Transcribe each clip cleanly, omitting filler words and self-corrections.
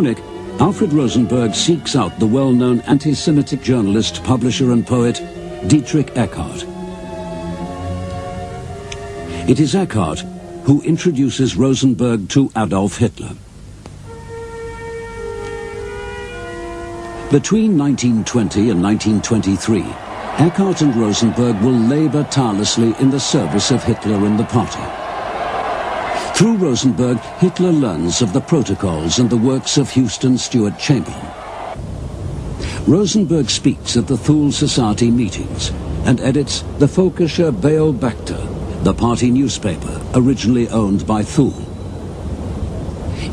Alfred Rosenberg seeks out the well-known anti-Semitic journalist, publisher and poet Dietrich Eckart. It is Eckart who introduces Rosenberg to Adolf Hitler. Between 1920 and 1923, Eckart and Rosenberg will labor tirelessly in the service of Hitler and the party. Through Rosenberg, Hitler learns of the protocols and the works of Houston Stewart Chamberlain. Rosenberg speaks at the Thule Society meetings and edits the Völkische Beobachter, the party newspaper originally owned by Thule.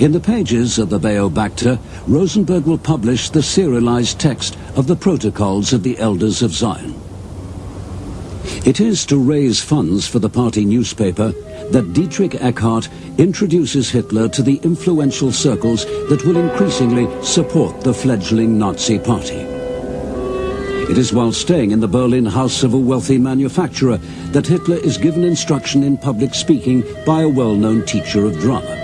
In the pages of the Beobachter, Rosenberg will publish the serialized text of the protocols of the Elders of Zion. It is to raise funds for the party newspaper that Dietrich Eckart introduces Hitler to the influential circles that will increasingly support the fledgling Nazi party. It is while staying in the Berlin house of a wealthy manufacturer that Hitler is given instruction in public speaking by a well-known teacher of drama.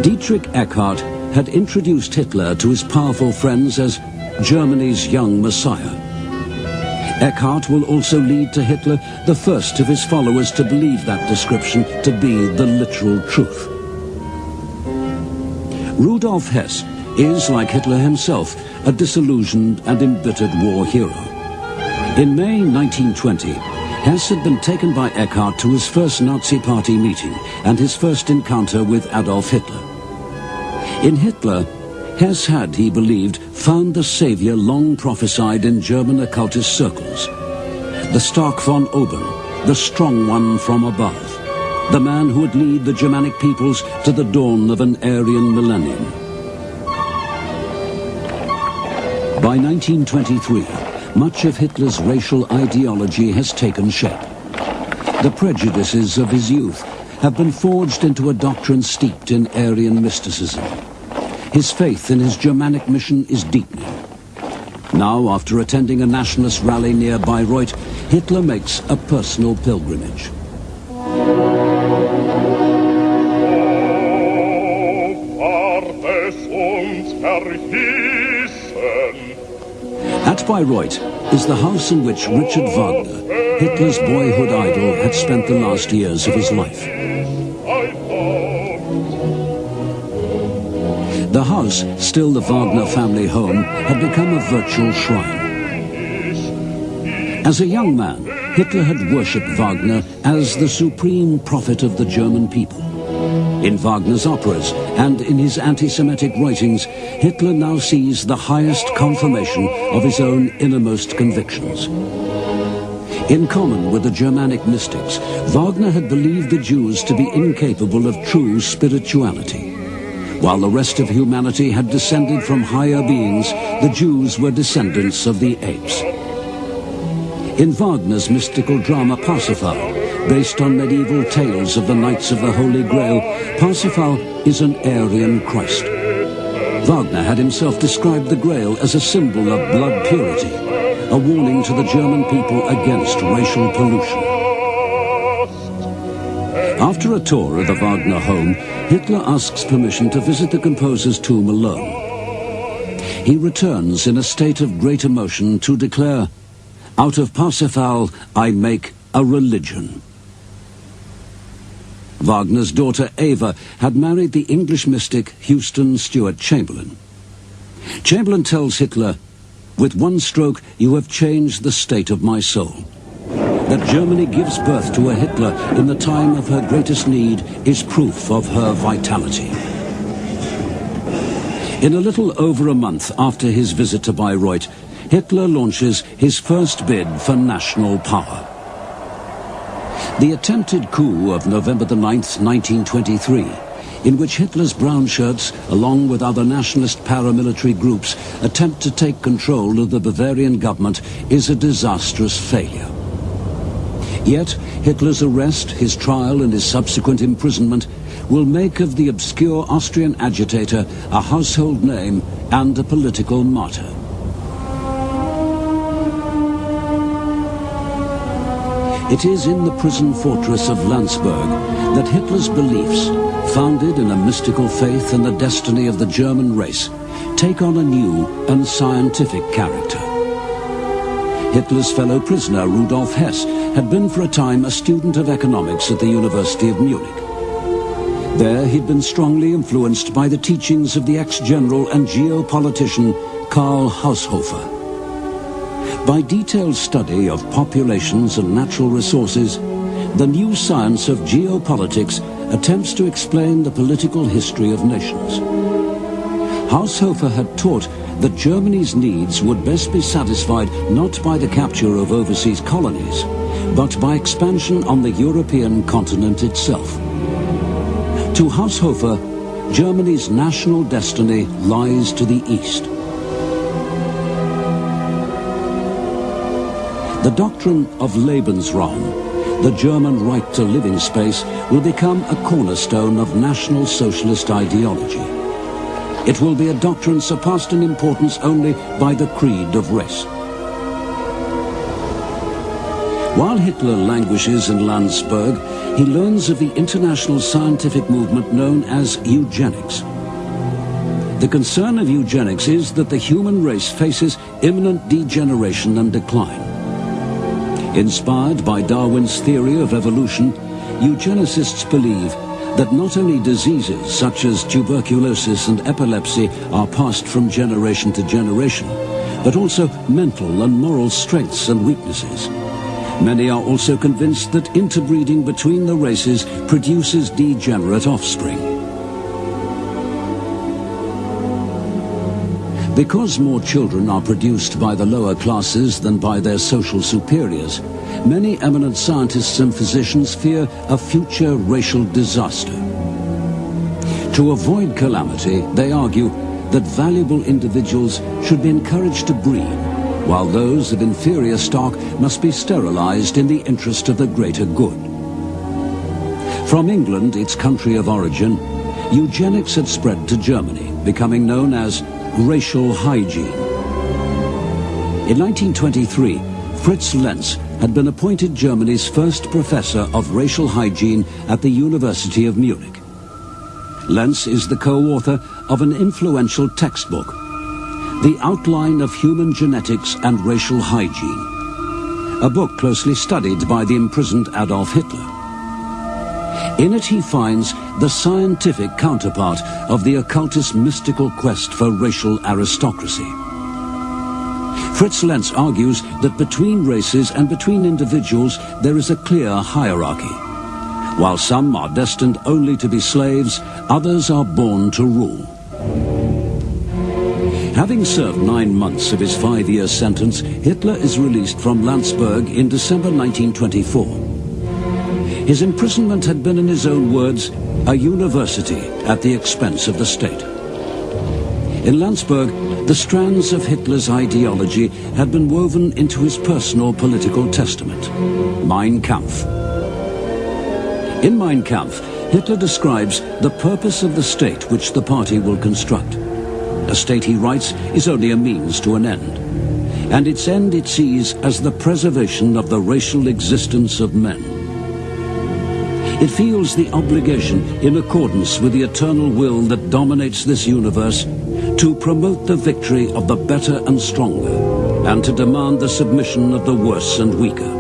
Dietrich Eckart had introduced Hitler to his powerful friends as Germany's young Messiah. Eckart will also lead to Hitler, the first of his followers to believe that description to be the literal truth. Rudolf Hess is, like Hitler himself, a disillusioned and embittered war hero. In May 1920, Hess had been taken by Eckart to his first Nazi party meeting and his first encounter with Adolf Hitler. In Hitler, Hess had, he believed, found the savior long prophesied in German occultist circles. The Stark von Oben, the strong one from above, the man who would lead the Germanic peoples to the dawn of an Aryan millennium. By 1923, much of Hitler's racial ideology has taken shape. The prejudices of his youth have been forged into a doctrine steeped in Aryan mysticism. His faith in his Germanic mission is deepening. Now, after attending a nationalist rally near Bayreuth, Hitler makes a personal pilgrimage. At Bayreuth is the house in which Richard Wagner, Hitler's boyhood idol, had spent the last years of his life. The house, still the Wagner family home, had become a virtual shrine. As a young man, Hitler had worshipped Wagner as the supreme prophet of the German people. In Wagner's operas and in his anti-Semitic writings, Hitler now sees the highest confirmation of his own innermost convictions. In common with the Germanic mystics, Wagner had believed the Jews to be incapable of true spirituality. While the rest of humanity had descended from higher beings, the Jews were descendants of the apes. In Wagner's mystical drama Parsifal, based on medieval tales of the Knights of the Holy Grail, Parsifal is an Aryan Christ. Wagner had himself described the Grail as a symbol of blood purity, a warning to the German people against racial pollution. After a tour of the Wagner home, Hitler asks permission to visit the composer's tomb alone. He returns in a state of great emotion to declare, "Out of Parsifal I make a religion." Wagner's daughter Eva had married the English mystic Houston Stewart Chamberlain. Chamberlain tells Hitler, "With one stroke you have changed the state of my soul." That Germany gives birth to a Hitler in the time of her greatest need is proof of her vitality. In a little over a month after his visit to Bayreuth, Hitler launches his first bid for national power. The attempted coup of November the 9th, 1923, in which Hitler's brown shirts, along with other nationalist paramilitary groups, attempt to take control of the Bavarian government, is a disastrous failure. Yet, Hitler's arrest, his trial and his subsequent imprisonment will make of the obscure Austrian agitator a household name and a political martyr. It is in the prison fortress of Landsberg that Hitler's beliefs, founded in a mystical faith in the destiny of the German race, take on a new and scientific character. Hitler's fellow prisoner Rudolf Hess had been for a time a student of economics at the University of Munich. There he'd been strongly influenced by the teachings of the ex-general and geopolitician Karl Haushofer. By detailed study of populations and natural resources, the new science of geopolitics attempts to explain the political history of nations. Haushofer had taught that Germany's needs would best be satisfied not by the capture of overseas colonies, but by expansion on the European continent itself. To Haushofer, Germany's national destiny lies to the east. The doctrine of Lebensraum, the German right to living space, will become a cornerstone of National Socialist ideology. It will be a doctrine surpassed in importance only by the creed of race. While Hitler languishes in Landsberg, he learns of the international scientific movement known as eugenics. The concern of eugenics is that the human race faces imminent degeneration and decline. Inspired by Darwin's theory of evolution, eugenicists believe that not only diseases such as tuberculosis and epilepsy are passed from generation to generation, but also mental and moral strengths and weaknesses. Many are also convinced that interbreeding between the races produces degenerate offspring. Because more children are produced by the lower classes than by their social superiors, many eminent scientists and physicians fear a future racial disaster. To avoid calamity, they argue that valuable individuals should be encouraged to breed, while those of inferior stock must be sterilized in the interest of the greater good. From England, its country of origin, eugenics had spread to Germany, becoming known as racial hygiene. In 1923, Fritz Lenz had been appointed Germany's first professor of racial hygiene at the University of Munich. Lenz is the co-author of an influential textbook, The Outline of Human Genetics and Racial Hygiene, a book closely studied by the imprisoned Adolf Hitler. In it he finds the scientific counterpart of the occultist mystical quest for racial aristocracy. Fritz Lenz argues that between races and between individuals there is a clear hierarchy. While some are destined only to be slaves, others are born to rule. Having served 9 months of his 5-year sentence, Hitler is released from Landsberg in December 1924. His imprisonment had been, in his own words, a university at the expense of the state. In Landsberg, the strands of Hitler's ideology had been woven into his personal political testament, Mein Kampf. In Mein Kampf, Hitler describes the purpose of the state which the party will construct. A state, he writes, is only a means to an end, and its end it sees as the preservation of the racial existence of men. It feels the obligation, in accordance with the eternal will that dominates this universe, to promote the victory of the better and stronger, and to demand the submission of the worse and weaker.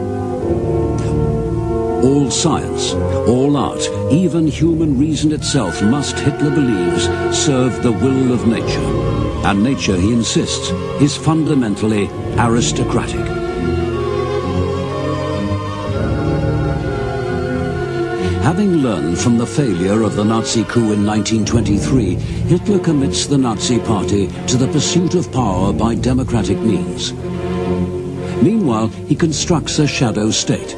All science, all art, even human reason itself must, Hitler believes, serve the will of nature. And nature, he insists, is fundamentally aristocratic. Having learned from the failure of the Nazi coup in 1923, Hitler commits the Nazi Party to the pursuit of power by democratic means. Meanwhile, he constructs a shadow state.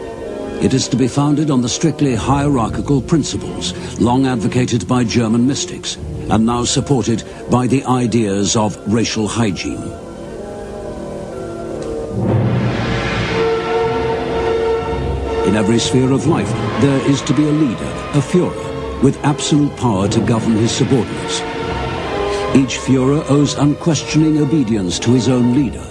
It is to be founded on the strictly hierarchical principles, long advocated by German mystics, and now supported by the ideas of racial hygiene. In every sphere of life, there is to be a leader, a Führer, with absolute power to govern his subordinates. Each Führer owes unquestioning obedience to his own leader.